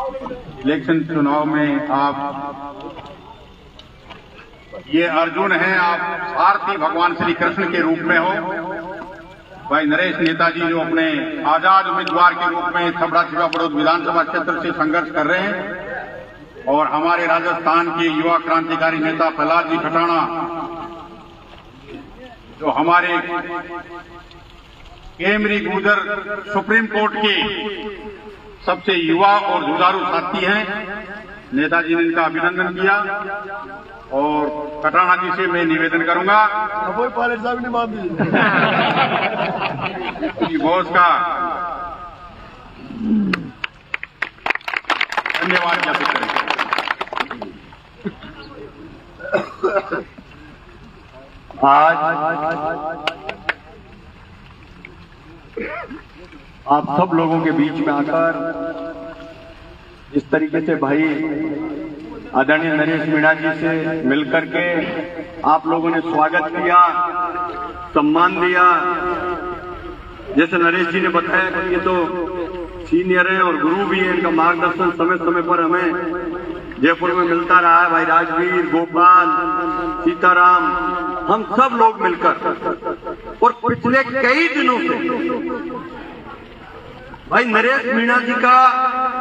Election चुनाव में आप ये अर्जुन हैं, आप सारथी भगवान श्री कृष्ण के रूप में हो। भाई नरेश नेताजी जो अपने आजाद उम्मीदवार के रूप में छबड़ा छिपाबड़ौद विधानसभा क्षेत्र से संघर्ष कर रहे हैं, और हमारे राजस्थान के युवा क्रांतिकारी नेता प्रहलाद जी खटाणा जो हमारे केमरी गुर्जर सुप्रीम कोर्ट के सबसे युवा और जुझारू साथी हैं। नेताजी ने इनका अभिनंदन किया, और खटाणा जी से मैं निवेदन करूंगा पायलट साहब ने माफ कि बॉस का धन्यवाद ज्ञापित करें। आज आप सब लोगों के बीच में आकर इस तरीके से भाई आदरणीय नरेश मीणा जी से मिलकर के आप लोगों ने स्वागत किया, सम्मान दिया। जैसे नरेश जी ने बताया कि ये तो सीनियर हैं और गुरु भी हैं, इनका मार्गदर्शन समय समय पर हमें जयपुर में मिलता रहा है। भाई राजवीर, गोपाल, सीताराम, हम सब लोग मिलकर, और पिछले कई दिनों से भाई नरेश मीणा जी का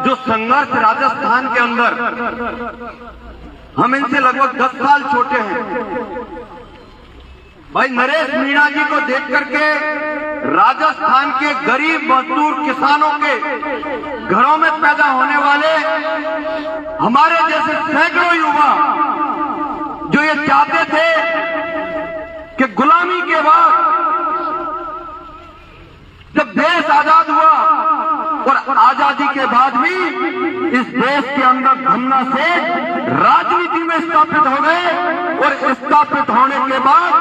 जो संघर्ष राजस्थान के अंदर, हम इनसे लगभग 10 साल छोटे हैं। भाई नरेश मीणा जी को देख करके राजस्थान के गरीब मजदूर किसानों के घरों में पैदा होने वाले हमारे जैसे सैकड़ों युवा जो ये चाहते थे कि गुलामी के बाद जब देश आजाद हुआ, और आजादी के बाद भी इस देश के अंदर धन्ना से राजनीति में स्थापित हो गए, और स्थापित होने के बाद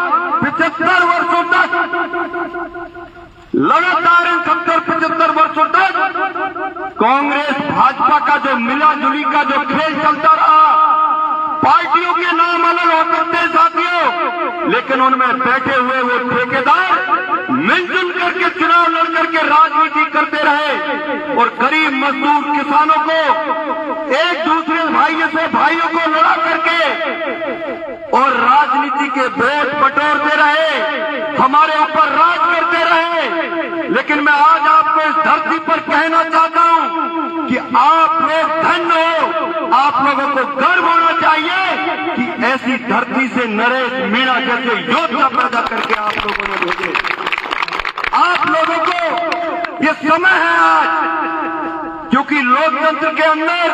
75 वर्षों तक लगातार इन 70-75 वर्षों तक कांग्रेस भाजपा का जो मिला जुली का जो खेल चलता रहा, पार्टियों के नाम अलग हो सकते हैं साथियों, लेकिन उनमें बैठे हुए वो ठेकेदार मिलजुल करके चुनाव लड़ करके राजनीति करते रहे, और गरीब मजदूर किसानों को एक दूसरे भाइयों से भाइयों को लड़ा करके और राजनीति के वोट बटोरते रहे, हमारे ऊपर राज करते रहे। लेकिन मैं आज आपको इस धरती पर कहना चाहता हूं कि आप लोग धन्य हो, आप लोगों को गर्व होना चाहिए कि ऐसी धरती से नरेश मीणा जैसे योद्धा पैदा करके आप लोगों ने भेजे। आप लोगों को ये समय है आज, क्योंकि लोकतंत्र के अंदर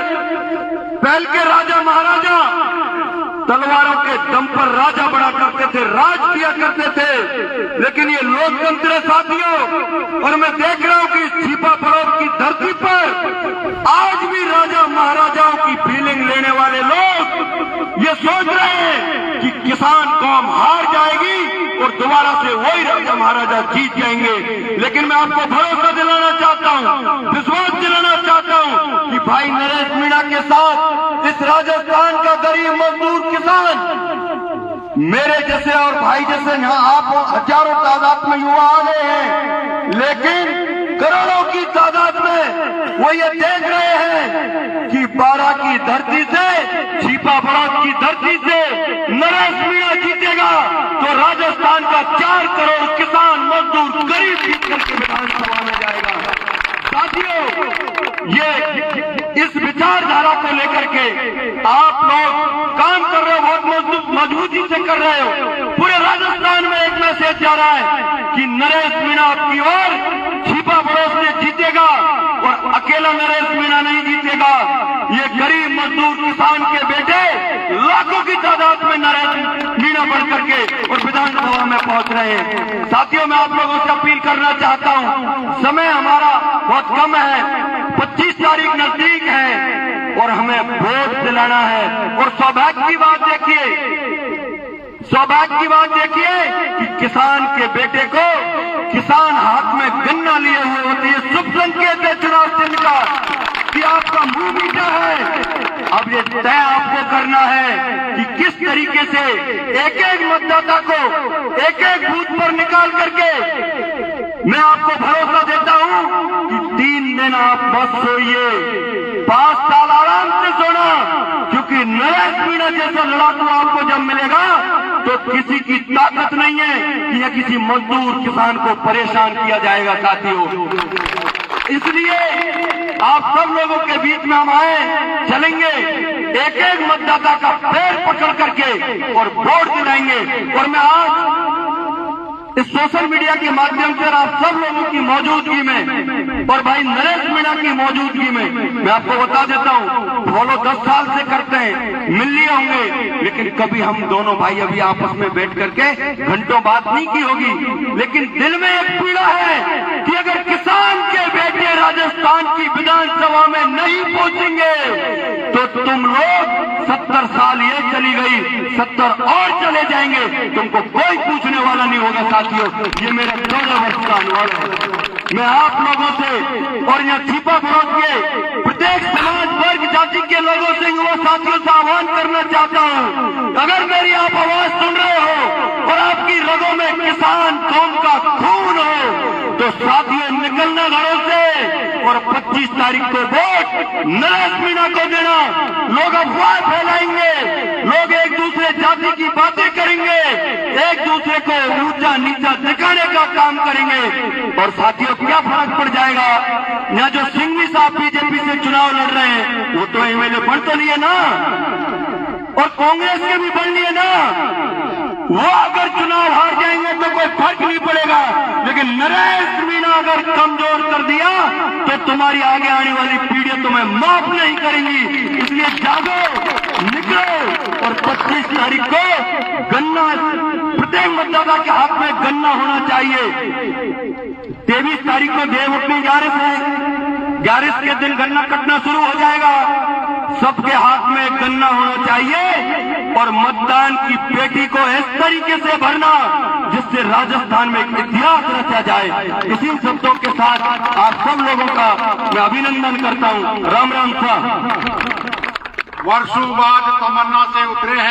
पहले के राजा महाराजा तलवारों के दम पर राजा बना करते थे, राज किया करते थे, लेकिन ये लोकतंत्र है साथियों। और मैं देख रहा हूं कि छिपाबड़ौद की धरती पर आज भी राजा महाराजाओं की फीलिंग लेने वाले लोग ये सोच रहे हैं कि किसान कौम हार जाएगी और दोबारा से वही राजा महाराजा जीत जाएंगे। लेकिन मैं आपको भरोसा दिलाना चाहता हूं, विश्वास दिलाना चाहता हूं कि भाई नरेश मीणा के साथ इस राजस्थान का गरीब मजदूर किसान मेरे जैसे और भाई जैसे यहाँ आप हजारों तादाद में युवा आ गए हैं, लेकिन करोड़ों की तादाद में वो ये देख रहे हैं कि 12 की धरती से, छिपाबड़ौद की धरती से नरेश मीणा जीतेगा तो राजस्थान का 4 करोड़ किसान मजदूर गरीब जीत करके विधानसभा में जाएगा। साथियों, ये इस विचारधारा को लेकर के आप लोग काम कर रहे हो, बहुत मजबूती से कर रहे हो। पूरे राजस्थान में एक मैसेज जा रहा है कि नरेश मीणा आपकी ओर छिपाबड़ौद से जीतेगा, और अकेला नरेश मीणा नहीं जीतेगा। ये गरीब मजदूर किसान के बेटे लाखों की तादाद में नरेश मीणा बढ़ करके और विधानसभा में पहुंच रहे हैं। साथियों, मैं आप लोगों से अपील करना चाहता हूं, समय हमारा बहुत कम है, 25 तारीख नजदीक है और हमें वोट दिलाना है। और सौभाग्य की बात देखिए कि किसान के बेटे को किसान हाथ में गन्ना लिए हुए होते हैं, शुभ संकेत है चुनाव चिन्ह का कि आपका मुंह मीठा है। अब ये तय आपको करना है कि किस तरीके से एक एक मतदाता को एक एक बूथ पर निकाल करके, मैं आपको भरोसा देता हूं कि 3 दिन आप मत सोइए, 5 साल मेरा जैसा लड़ाकू आपको जब मिलेगा तो किसी की ताकत नहीं है कि यह किसी मजदूर किसान को परेशान किया जाएगा साथियों। इसलिए आप सब लोगों के बीच में हम आए, चलेंगे, एक एक मतदाता का पैर पकड़ करके और वोट दिलाएंगे। और मैं आज इस सोशल मीडिया के माध्यम से आप सब लोगों की मौजूदगी में और भाई नरेश मीणा की मौजूदगी में मैं आपको बता देता हूँ, फॉलो 10 साल से करते हैं, मिल लिए होंगे, लेकिन कभी हम दोनों भाई अभी आपस में बैठ करके घंटों बात नहीं की होगी। लेकिन दिल में एक पीड़ा है कि अगर किसान के बेटे राजस्थान की विधानसभा में नहीं पहुंचेंगे तो तुम लोग 70 साल ये चली गई, 70 और चले जाएंगे, तुमको कोई पूछने वाला नहीं होगा साथियों। ये मेरा 14 वर्ष का अनुभव है। मैं आप लोगों से और यहाँ छिपा विरोध के प्रत्येक समाज वर्ग जाति के लोगों से, युवा साथियों से आह्वान करना चाहता हूँ, अगर मेरी आप आवाज सुन रहे हो और आपकी रगों में किसान कौम का खून हो तो साथियों निकलना घरों से और 25 तारीख को वोट नरेश मीणा को देना। लोग अफवाह फैलाएंगे, लोग एक दूसरे जाति की बातें करेंगे, एक दूसरे को ऊंचा नीचा दिखाने का काम करेंगे और साथियों क्या फर्क पड़ जाएगा। यहाँ जो सिंघवी साहब बीजेपी से चुनाव लड़ रहे हैं वो तो एमएलए बन तो लिए ना, और कांग्रेस के भी बन लिए ना, वो अगर चुनाव हार जाएंगे तो कोई फर्क नहीं पड़ेगा। लेकिन नरेश मीणा अगर कमजोर कर दिया तो तुम्हारी आगे आने वाली पीढ़ियां तुम्हें माफ नहीं करेंगी। इसलिए जागो, निकलो और 25 तारीख को गन्ना प्रत्येक मतदाता के हाथ में गन्ना होना चाहिए। 23 तारीख को देवउठनी 11 है, 11 के दिन गन्ना कटना शुरू हो जाएगा। सबके हाथ में गन्ना होना चाहिए और मतदान की पेटी को इस तरीके से भरना जिससे राजस्थान में एक इतिहास रचा जाए। इसी शब्दों के साथ आप सब लोगों का मैं अभिनंदन करता हूं। राम राम साहब। वर्षों बाद तमन्ना से उतरे हैं।